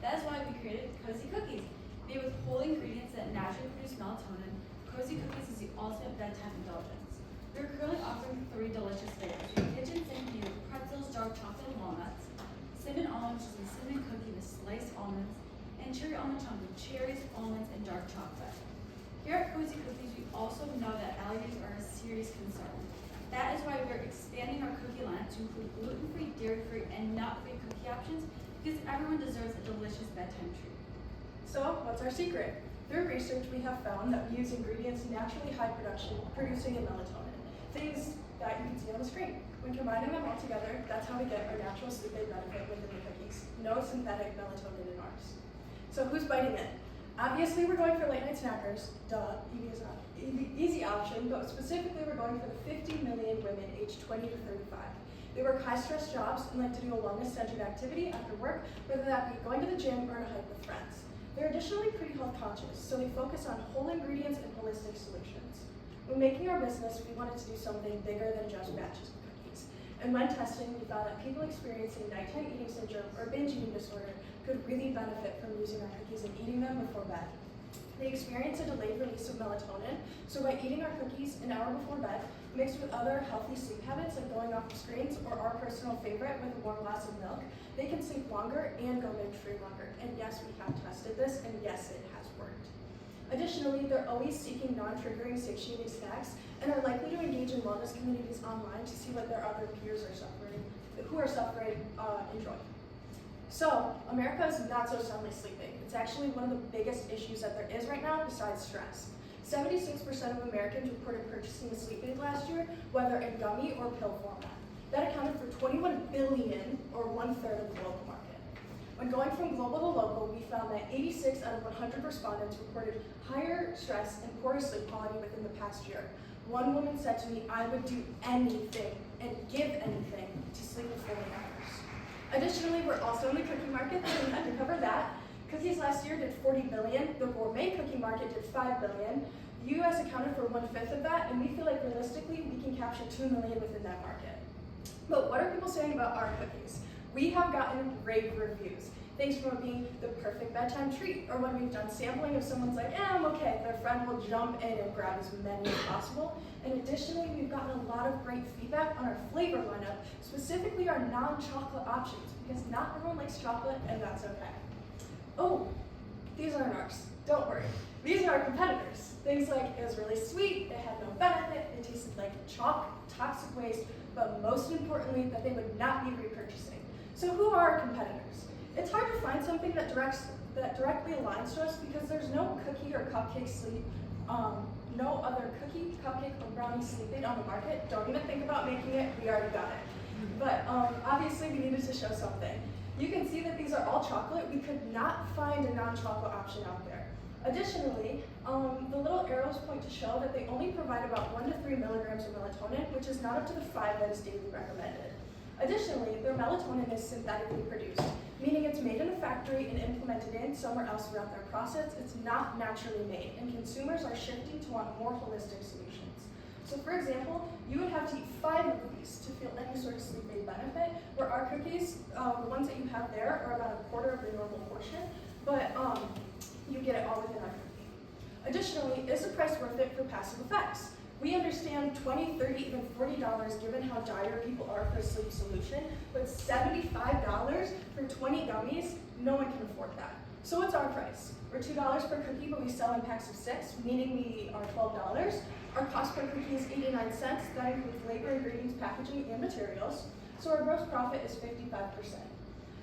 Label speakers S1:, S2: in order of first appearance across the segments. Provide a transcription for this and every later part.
S1: That is why we created Cozy Cookies. Made with whole ingredients that naturally produce melatonin, Cozy Cookies is the ultimate bedtime indulgence. We're currently offering 3 delicious flavors. Kitchen sink with pretzels, dark chocolate, and walnuts, cinnamon almond, which is a cinnamon cookie with sliced almonds, and cherry almond chunk with cherries, almonds, and dark chocolate. Here at Cozy Cookies, we also know that allergies are a serious concern. That is why we're expanding our cookie line to include gluten-free, dairy-free, and nut-free cookie options, because everyone deserves a delicious bedtime treat.
S2: So, what's our secret? Through research, we have found that we use ingredients naturally high production, producing in melatonin, things that you can see on the screen. When combining them all together, that's how we get our natural sleep aid benefit within the cookies. No synthetic melatonin in ours. So who's biting it? Obviously, we're going for late night snackers, duh, easy option, but specifically we're going for the 50 million women aged 20 to 35. They work high-stress jobs and like to do a wellness-centered activity after work, whether that be going to the gym or on a hike with friends. They're additionally pretty health conscious, so they focus on whole ingredients and holistic solutions. When making our business, we wanted to do something bigger than just batches of cookies. And when testing, we found that people experiencing nighttime eating syndrome or binge eating disorder could really benefit from using our cookies and eating them before bed. They experience a delayed release of melatonin, so by eating our cookies an hour before bed, mixed with other healthy sleep habits like going off the screens or our personal favorite with a warm glass of milk, they can sleep longer and go binge-free longer. And yes, we have tested this, and yes, it has worked. Additionally, they're always seeking non-triggering satiating snacks and are likely to engage in wellness communities online to see what their other peers are suffering, enjoy. So, America is not so soundly sleeping. It's actually one of the biggest issues that there is right now besides stress. 76% of Americans reported purchasing a sleep aid last year, whether in gummy or pill format. That accounted for 21 billion, or 1/3 of the global market. When going from global to local, we found that 86 out of 100 respondents reported higher stress and poorer sleep quality within the past year. One woman said to me, "I would do anything and give anything to sleep for 40 hours." Additionally, we're also in the cookie market, so we had to cover that. Cookies last year did 40 billion, the gourmet cookie market did 5 billion. The US accounted for 1/5 of that, and we feel like realistically we can capture 2 million within that market. But what are people saying about our cookies? We have gotten rave reviews. Things from it being the perfect bedtime treat, or when we've done sampling, if someone's like, I'm okay, their friend will jump in and grab as many as possible. And additionally, we've gotten a lot of great feedback on our flavor lineup, specifically our non-chocolate options, because not everyone likes chocolate, and that's okay. Oh, these aren't ours, don't worry. These are our competitors. Things like, it was really sweet, it had no benefit, it tasted like chalk, toxic waste, but most importantly, that they would not be repurchasing. So who are our competitors? It's hard to find something that directly aligns to us because there's no cookie or cupcake sleep, no other cookie, cupcake, or brownie sleep aid on the market. Don't even think about making it, we already got it. But obviously we needed to show something. You can see that these are all chocolate. We could not find a non-chocolate option out there. Additionally, the little arrows point to show that they only provide about 1 to 3 milligrams of melatonin, which is not up to the 5 that is daily recommended. Additionally, their melatonin is synthetically produced, meaning it's made in a factory and implemented in somewhere else throughout their process. It's not naturally made, and consumers are shifting to want more holistic solutions. So for example, you would have to eat 5 of these to feel any sort of sleep aid benefit, where our cookies, the ones that you have there, are about 1/4 of the normal portion, but you get it all within our cookie. Additionally, is the price worth it for passive effects? We understand $20, $30, even $40 given how dire people are for a sleep solution, but $75 for 20 gummies, no one can afford that. So what's our price? We're $2 per cookie, but we sell in packs of 6, meaning we are $12. Our cost per cookie is 89 cents. That includes labor, ingredients, packaging, and materials. So our gross profit is 55%.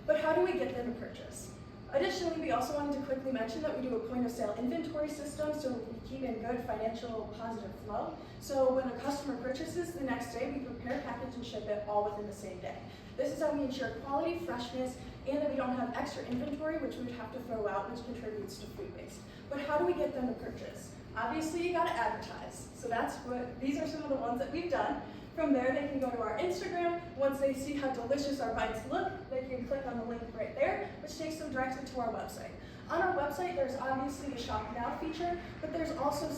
S2: But how do we get them to purchase? Additionally, we also wanted to quickly mention that we do a point-of-sale inventory system, so we keep in good financial positive flow. So when a customer purchases, the next day we prepare, package, and ship it all within the same day. This is how we ensure quality, freshness, and that we don't have extra inventory, which we would have to throw out, which contributes to food waste. But how do we get them to purchase? Obviously, you gotta advertise. So these are some of the ones that we've done. From there, they can go to our Instagram. Once they see how delicious our bites look, they can click on the link right there, which takes them directly to our website. On our website, there's obviously the Shop Now feature, but there's also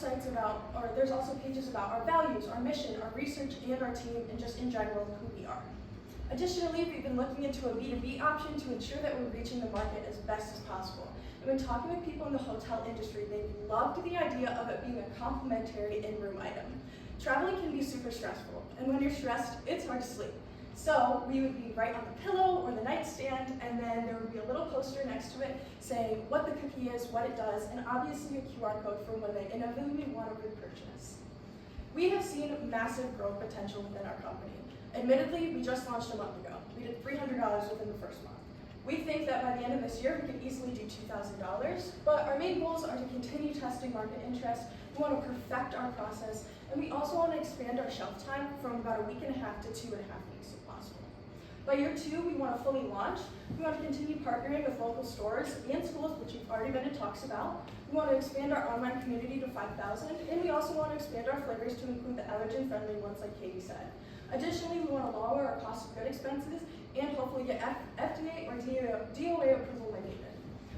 S2: pages about our values, our mission, our research, and our team, and just in general, who we are. Additionally, we've been looking into a B2B option to ensure that we're reaching the market as best as possible. And when talking with people in the hotel industry, they loved the idea of it being a complimentary in-room item. Traveling can be super stressful, and when you're stressed, it's hard to sleep. So we would be right on the pillow or the nightstand, and then there would be a little poster next to it saying what the cookie is, what it does, and obviously a QR code for when they inevitably want to repurchase. We have seen massive growth potential within our company. Admittedly, we just launched a month ago. We did $300 within the first month. We think that by the end of this year, we could easily do $2,000, but our main goals are to continue testing market interest. We want to perfect our process, and we also want to expand our shelf time from about a week and a half to 2.5 weeks if possible. By year 2, we want to fully launch. We want to continue partnering with local stores and schools, which we've already been in talks about. We want to expand our online community to 5,000, and we also want to expand our flavors to include the allergen-friendly ones like Katie said. Additionally, we want to lower our cost of good expenses and hopefully get FDA or DOA approval when needed.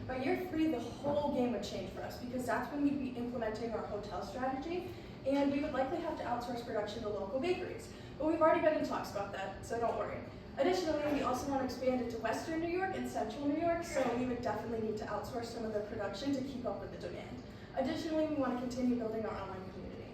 S2: By year 3, the whole game would change for us because that's when we'd be implementing our hotel strategy, and we would likely have to outsource production to local bakeries. But we've already been in talks about that, so don't worry. Additionally, we also want to expand it to Western New York and Central New York, so we would definitely need to outsource some of the production to keep up with the demand. Additionally, we want to continue building our online community.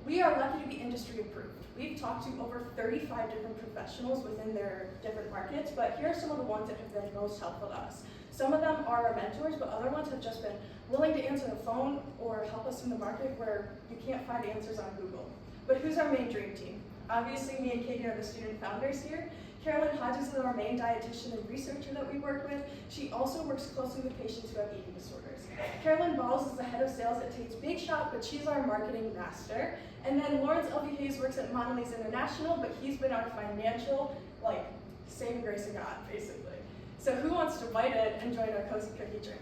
S2: We are lucky to be industry approved. We've talked to over 35 different professionals within their different markets, but here are some of the ones that have been most helpful to us. Some of them are our mentors, but other ones have just been willing to answer the phone or help us in the market where you can't find answers on Google. But who's our main dream team? Obviously, me and Katie are the student founders here. Carolyn Hodges is our main dietitian and researcher that we work with. She also works closely with patients who have eating disorders. Carolyn Balls is the head of sales at Tate's Bake Shop, but she's our marketing master. And then Lawrence L.B. Hayes works at Mondelez International, but he's been our financial, saving grace of God, basically. So who wants to bite it and join our Cozy Cookie journey?